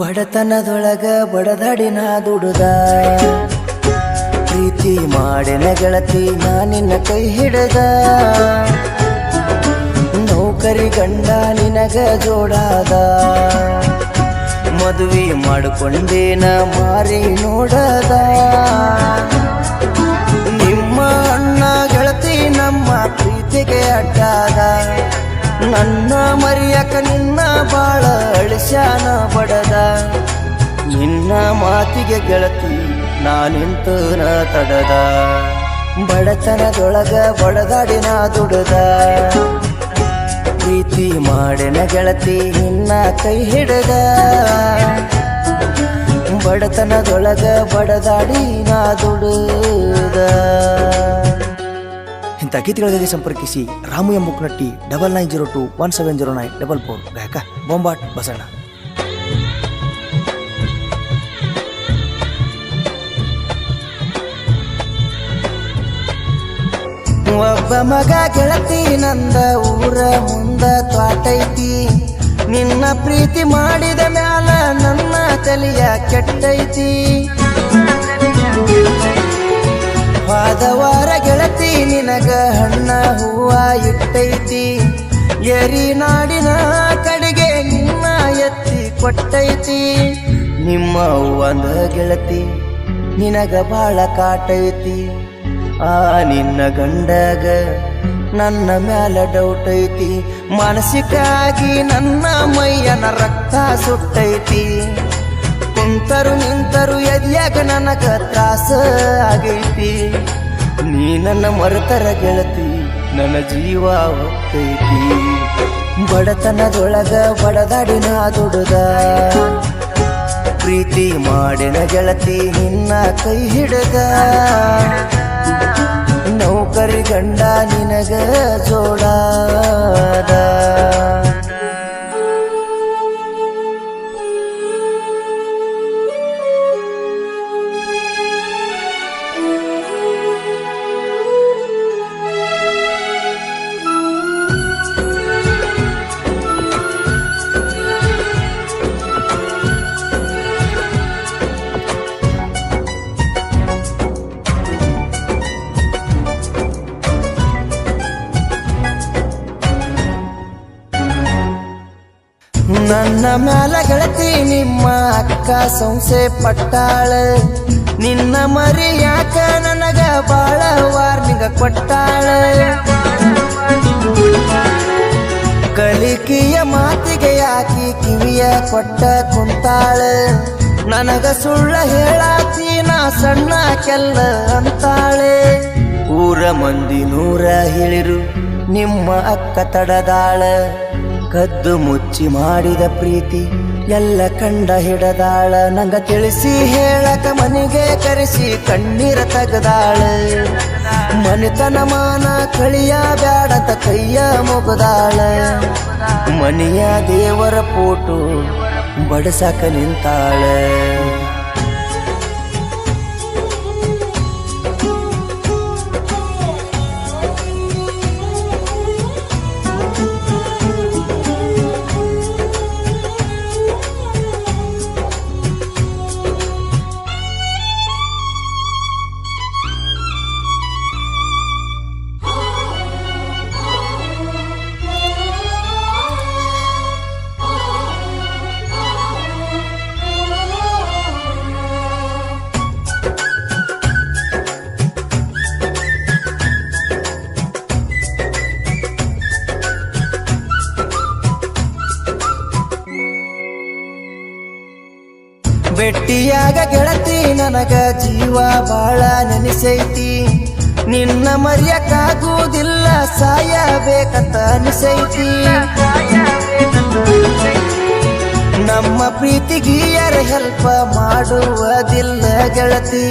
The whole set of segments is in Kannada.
ಬಡತನದೊಳಗ ಬಡದಾಡಿನ ದುಡುದ ಪ್ರೀತಿ ಮಾಡಿನ ಗೆಳತಿ ನಿನ್ನ ಕೈ ಹಿಡದ ನೌಕರಿ ಗಂಡ ನಿನಗ ಜೋಡಾದ ಮದುವೆ ಮಾಡಿಕೊಂಡೇನ ಮಾರಿ ನೋಡದ ನಿಮ್ಮ ಅಣ್ಣ ಗೆಳತಿ ನಮ್ಮ ಪ್ರೀತಿಗೆ ಅಡ್ಡಾದ ನನ್ನ ಮರಿಯಕ ನಿನ್ನ ಬಾಳ ಅಳಿಸ್ಯಾನ ಬಡದ ನಿನ್ನ ಮಾತಿಗೆ ಗೆಳತಿ ನಾನಿಂತನ ತಡದ ಬಡತನದೊಳಗ ಬಡದಾಡಿನ ದುಡದ ಪ್ರೀತಿ ಮಾಡಿನ ಗೆಳತಿ ನಿನ್ನ ಕೈ ಹಿಡದ ಬಡತನದೊಳಗ ಬಡದಾಡಿನ ದುಡದ. ಇಂಥ ಗೀತೆಗಳಿಗೆ ಸಂಪರ್ಕಿಸಿ ರಾಮು ಎಂಬುಕ್ನಟ್ಟಿ 9902170944 ಗಾಯಕ ಬೊಂಬಾಟ್ ಬಸಣ್ಣ. ಒಬ್ಬ ಮಗ ಗೆಳತಿ ನಂದ ಊರ ಮುಂದ ತ್ವಾಟೈತಿ ನಿನ್ನ ಪ್ರೀತಿ ಮಾಡಿದ ಮ್ಯಾಲ ನನ್ನ ತಲೆಯ ಕೆಟ್ಟೈತಿ ವಾದವಾರ ಗೆಳತಿ ನಿನಗ ಹಣ್ಣ ಹೂವ ಇಟ್ಟೈತಿ ಎರಿ ನಾಡಿನ ಕಡೆಗೆ ನಿನ್ನ ಎತ್ತಿ ಕೊಟ್ಟೈತಿ ನಿಮ್ಮ ಒಂದ ಗೆಳತಿ ನಿನಗ ಬಾಳ ಕಾಟೈತಿ ಆ ನಿನ್ನ ಗಂಡಗ ನನ್ನ ಮ್ಯಾಲ ಡೌಟ್ ಐತಿ ಮಾನಸಿಕಾಗಿ ನನ್ನ ಮೈಯನ ರಕ್ತ ಸುಟ್ಟೈತಿ ಕುಂತರು ನಿಂತರು ಎದ್ಯಾಗ ನನಗ ತ್ರಾಸ ಆಗೈತಿ ನೀ ನನ್ನ ಮರೆತರ ಗೆಳತಿ ನನ್ನ ಜೀವ ಹೊತ್ತೈತಿ ಬಡತನದೊಳಗ ಬಡದಾಡಿನ ದುಡುದ ಪ್ರೀತಿ ಮಾಡಿನ ಗೆಳತಿ ನಿನ್ನ ಕೈ ಹಿಡದ ನೌಕರಿ ಗಂಡ ನಿನಗ ಜೋಡಾದ ನನ್ನ ಮ್ಯಾಲ ಗೆಳತಿ ನಿಮ್ಮ ಅಕ್ಕ ಸಂಸೆ ಪಟ್ಟಾಳ ನಿನ್ನ ಮರಿ ಯಾಕ ನನಗ ಬಾಳ ವಾರ್ನಿಂಗ ಕೊಟ್ಟಾಳ ಕಲಿಕೆಯ ಮಾತಿಗೆ ಯಾಕಿ ಕಿವಿಯ ಕೊಟ್ಟ ಕುಂತಾಳ ನನಗ ಸುಳ್ಳ ಹೇಳಾತಿ ನಾ ಸಣ್ಣ ಕೆಲ್ಲ ಅಂತಾಳೆ ಊರ ಮಂದಿ ನೂರ ಹೇಳಿರು ನಿಮ್ಮ ಅಕ್ಕ ತಡದಾಳ ಕದ್ದು ಮುಚ್ಚಿ ಮಾಡಿದ ಪ್ರೀತಿ ಎಲ್ಲ ಕಂಡ ಹಿಡದಾಳ ನಂಗ ತಿಳಿಸಿ ಹೇಳಕ ಮನೆಗೆ ಕರೆಸಿ ಕಣ್ಣೀರ ತೆಗದಾಳ ಮನಿತನ ಮಾನ ಕಳಿಯ ಬ್ಯಾಡತ ಕೈಯ ಮುಗದಾಳ ಮನೆಯ ದೇವರ ಫೋಟೋ ಬಡಸಾಕ ನಿಂತಾಳ ಬೆಟ್ಟಿಯಾಗ ಗೆಳತಿ ನನಗ ಜೀವ ಬಾಳ ನೆನಿಸೈತಿ ನಿನ್ನ ಮರೆಯಕ್ಕಾಗುವುದಿಲ್ಲ ಸಾಯಬೇಕಂತ ಅನಿಸೈತಿ ನಮ್ಮ ಪ್ರೀತಿಗೀಯರ ಹೆಲ್ಪ ಮಾಡುವುದಿಲ್ಲ ಗೆಳತಿ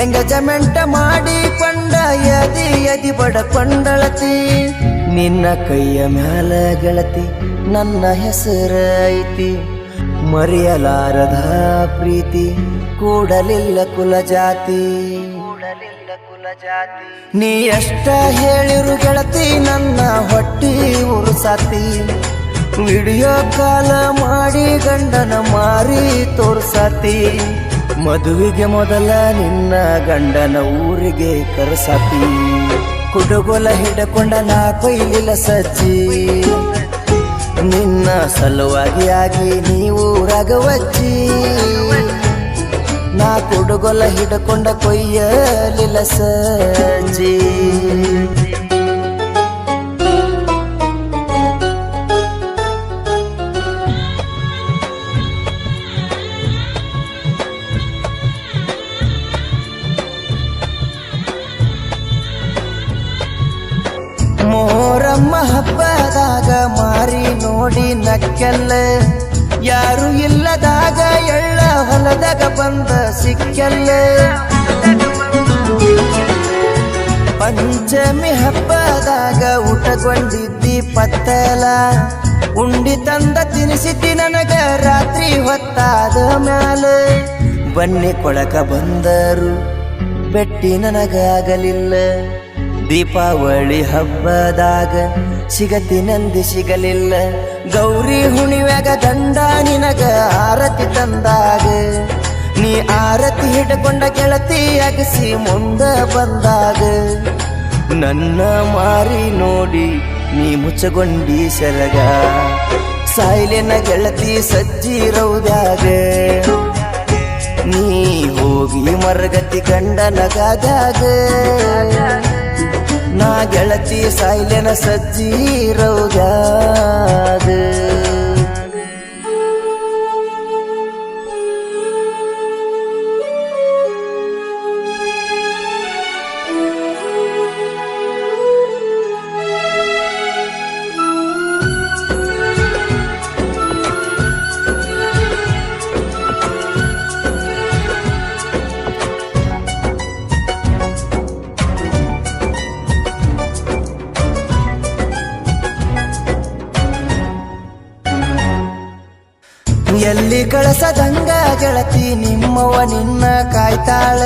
ಎಂಗೇಜ್ಮೆಂಟ್ ಮಾಡಿಕೊಂಡ ಎದಿ ಬಡಕೊಂಡಳತಿ ನಿನ್ನ ಕೈಯ ಮ್ಯಾಲ ಗೆಳತಿ ನನ್ನ ಹೆಸರ ಐತಿ ಮರೆಯಲಾರದ ಪ್ರೀತಿ ಕೂಡಲಿಲ್ಲ ಕುಲ ಜಾತಿ ನೀ ಎಷ್ಟ ಹೇಳಿರು ಗೆಳತಿ ನನ್ನ ಹೊಟ್ಟಿ ಉರುಸಾತಿ ವಿಡಿಯೋ ಕಾಲ ಮಾಡಿ ಗಂಡನ ಮಾರಿ ತೋರ್ಸಾತಿ, ಮದುವೆಗೆ ಮೊದಲ ನಿನ್ನ ಗಂಡನ ಊರಿಗೆ ಕರೆಸಾತಿ. ಕುಡುಗೋಲ ಹಿಡಕೊಂಡ ನಾ ಕೊಯ್ಲಿಲ್ಲ ಸಜ್ಜಿ, ನಿನ್ನ ಸಲುವಾಗಿ ಆಗಿ ನೀವು ರಗವಜ್ಜಿ. ನಾ ಕುಡುಗೋಲ ಹಿಡಕೊಂಡ ಕೊಯ್ಯಲಿಲ್ಲ ಸಜ್ಜಿ. ಮೋರಮ್ಮ ಹಬ್ಬದಾಗ ಮಾರಿ ನೋಡಿ ನಕ್ಕೆಲ್ಲ, ಯಾರು ಇಲ್ಲದಾಗ ಎಳ್ಳ ಹೊಲದಾಗ ಬಂದ ಸಿಕ್ಕೆಲ್ಲ. ಪಂಚಮಿ ಹಬ್ಬದಾಗ ಊಟಗೊಂಡಿದ್ದಿ ಪತ್ತಲ, ಉಂಡಿ ತಂದ ತಿನಿಸಿದ್ದಿ ನನಗ ರಾತ್ರಿ ಹೊತ್ತಾದ ಮ್ಯಾಲ. ಬನ್ನಿ ಕೊಳಕ ಬಂದರು ಬೆಟ್ಟಿ ನನಗಾಗಲಿಲ್ಲ, ದೀಪಾವಳಿ ಹಬ್ಬದಾಗ ಸಿಗತಿನಂದಿ ಸಿಗಲಿಲ್ಲ. ಗೌರಿ ಹುಣಿವ್ಯಾಗ ಗಂಡ ನಿನಗ ಆರತಿ ತಂದಾಗ, ನೀ ಆರತಿ ಹಿಡ್ಕೊಂಡ ಗೆಳತಿ ಅಗಸಿ ಮುಂದ ಬಂದಾಗ. ನನ್ನ ಮಾರಿ ನೋಡಿ ನೀ ಮುಚ್ಚಗೊಂಡಿ ಸೆರಗ, ಸಾಯ್ಲೆನ ಗೆಳತಿ ಸಜ್ಜಿ ರೌದ್ಯಾಗ. ನೀ ಹೋಗಿ ಮರಗತಿ ಗಂಡನಗಾದಾಗ, ನಾ ಗೆಳತಿ ಸಾಯ್ಲೆನ ಸಜ್ಜಿ ರೌದ್ಯಾಗ. ಎಲ್ಲಿ ಕಳಸದಂಗ ಗೆಳತಿ ನಿಮ್ಮವ ನಿನ್ನ ಕಾಯ್ತಾಳ.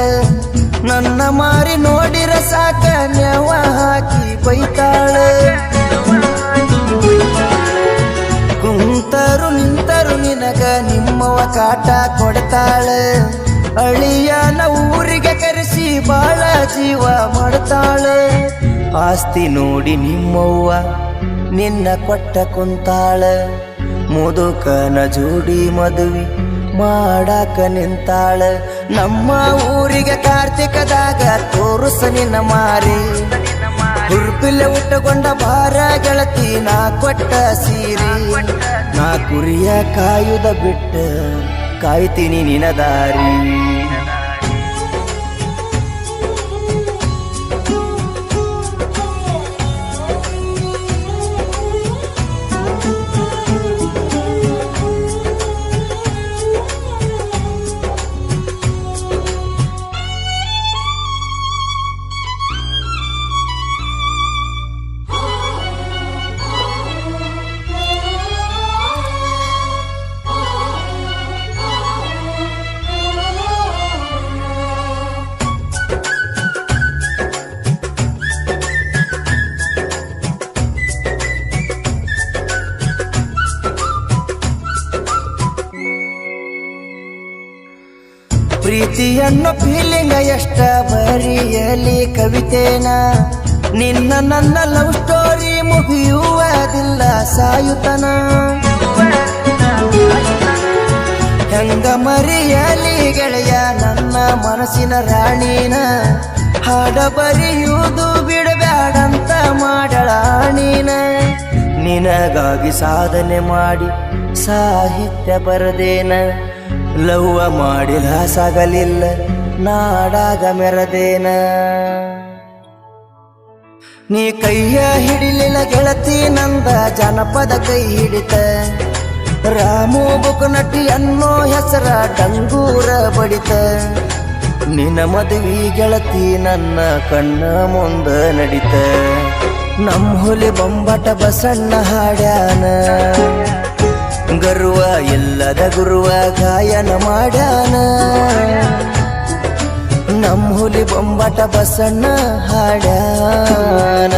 ನನ್ನ ಮಾರಿ ನೋಡಿರ ಸಾಕ ನೆವ ಹಾಕಿ ಬೈತಾಳ. ಕುಂತರು ನಿಂತರು ನಿನಗ ನಿಮ್ಮವ ಕಾಟ ಕೊಡ್ತಾಳ. ಅಳಿಯನ ಊರಿಗೆ ಕರೆಸಿ ಬಾಳ ಜೀವ ಮಾಡ್ತಾಳ. ಆಸ್ತಿ ನೋಡಿ ನಿಮ್ಮವ್ವ ನಿನ್ನ ಕೊಟ್ಟ ಕುಂತಾಳ. ಮುದುಕನ ಜೋಡಿ ಮದುವೆ ಮಾಡಾಕ ನಿಂತಾಳ. ನಮ್ಮ ಊರಿಗೆ ಕಾರ್ತಿಕದಾಗ ತೋರುಸ ನಿನ್ನ ಮಾರಿ, ಹುರ್ಪಿಲೆ ಉಟ್ಟುಕೊಂಡ ಭಾರ ಗೆಳತಿ ನಾ ಕೊಟ್ಟ ಸೀರಿ. ನಾ ಕುರಿಯ ಕಾಯುದ ಬಿಟ್ಟ ಕಾಯ್ತೀನಿ ನಿನ ದಾರಿ. ಪ್ರೀತಿಯನ್ನು ಫೀಲಿಂಗ ಎಷ್ಟ ಬರಿಯಲಿ ಕವಿತೇನ, ನಿನ್ನ ನನ್ನ ಲವ್ ಸ್ಟೋರಿ ಮುಗಿಯುವುದಿಲ್ಲ ಸಾಯುತನ. ಹೆಂಗ ಮರಿಯಲಿ ಗೆಳೆಯ ನನ್ನ ಮನಸ್ಸಿನ ರಾಣಿನ, ಹಾಡ ಬರೆಯುವುದು ಬಿಡಬ್ಯಾಡಂತ ಮಾಡಳಾಣಿನ. ನಿನಗಾಗಿ ಸಾಧನೆ ಮಾಡಿ ಸಾಹಿತ್ಯ ಬರದೇನ, ಲವ್ವ ಮಾಡಿಲ್ಲ ಸಾಗಲಿಲ್ಲ ನಾಡಾಗ ಮೆರದೇನ. ನೀ ಕೈಯ ಹಿಡಿಲಿಲ್ಲ ಗೆಳತಿ ನಂದ ಜನಪದ ಕೈ ಹಿಡಿತ. ರಾಮು ಬುಕನಟ್ಟಿ ಅನ್ನೋ ಹೆಸರ ಡಂಗೂರ ಬಡಿತ. ನಿನ್ನ ಮದುವೆ ಗೆಳತಿ ನನ್ನ ಕಣ್ಣ ಮುಂದ ನಡಿತ. ನಮ್ಮ ಹುಲಿ ಬೊಂಬಾಟ ಬಸಣ್ಣ ಹಾಡ್ಯಾನ, ಗರ್ವ ಎಲ್ಲದ ಗುರುವ ಗಾಯನ ಮಾಡ್ಯಾನ. ನಮ್ಮ ಹುಲಿ ಬೊಂಬಾಟ ಬಸಣ್ಣ ಹಾಡ್ಯಾನ.